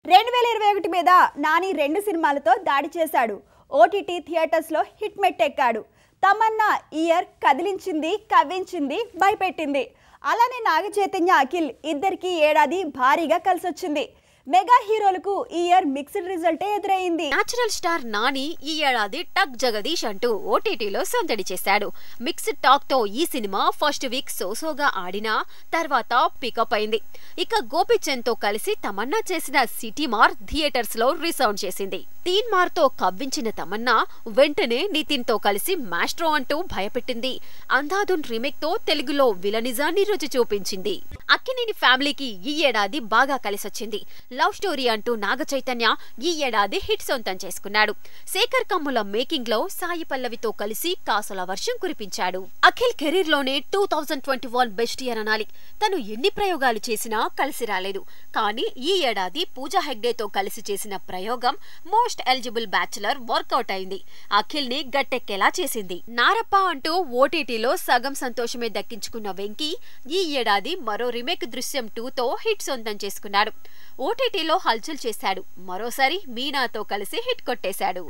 2021 మీద నాని 2 సినిమాలతో దాడి చేశాడు. ఓటీటీ థియేటర్స్ లో హిట్ మెట్టెక్కాడు. తమన్నా ఇయర్ కదిలించింది, కవ్వించింది, భయపెట్టింది. అలానే నాగ చైతన్య, అఖిల్ ఇద్దరికి ఏడాది భారీగా కలిసొచ్చింది. మెగా హీరోలకు ఈ ఇయర్ మిక్స్డ్ రిజల్టే ఎదురైంది. నేచురల్ స్టార్ నాని ఈ ఏడాది టక్ జగదీష్ అంటూ ఓటీటీలో సందడి చేశాడు. మిక్స్డ్ టాక్ తో ఈ సినిమా ఫస్ట్ వీక్ సోసోగా ఆడినా తర్వాత పికప్ అయింది. ఇక గోపీచంద్ తో కలిసి తమన్నా చేసిన సిటీ మార్ థియేటర్స్ లో రీసౌండ్ చేసింది. తీన్ మార్ తో కవ్వించిన తమన్నా వెంటనే నితిన్ తో కలిసి మాస్ట్రో అంటూ భయపెట్టింది. అంధాధున్ రీమేక్ తో తెలుగులో విలనిజాన్ని రుచి చూపించింది. అక్కినేని ఫ్యామిలీకి ఈ ఏడాది బాగా కలిసొచ్చింది. లవ్ స్టోరీ అంటూ నాగ చైతన్య ఈ ఏడాది హిట్ సొంతం చేసుకున్నాడు. శేఖర్ కమ్ముల మేకింగ్ లో సాయి పల్లవితో కలిసి కాసుల వర్షం కురిపించాడు. అఖిల్ కెరీర్ లోనే 2021 బెస్ట్ ఇయర్ అనాలి. తను ఎన్ని ప్రయోగాలు చేసినా కలిసి రాలేదు. కానీ ఈ ఏడాది పూజా హెగ్డేతో కలిసి చేసిన ప్రయోగం మోస్ట్ ఎలిజిబుల్ బ్యాచులర్ వర్కౌట్ అయింది. అఖిల్ ని గట్టెక్కేలా చేసింది. నారప్ప అంటూ ఓటీటీలో సగం సంతోషమే దక్కించుకున్న వెంకీ ఈ ఏడాది మరో రీమేక్ దృశ్యం 2తో హిట్ సొంతం చేసుకున్నాడు. ఓటీటీలో హల్చల్ చేశాడు. మరోసారి మీనాతో కలిసి హిట్ కొట్టేశాడు.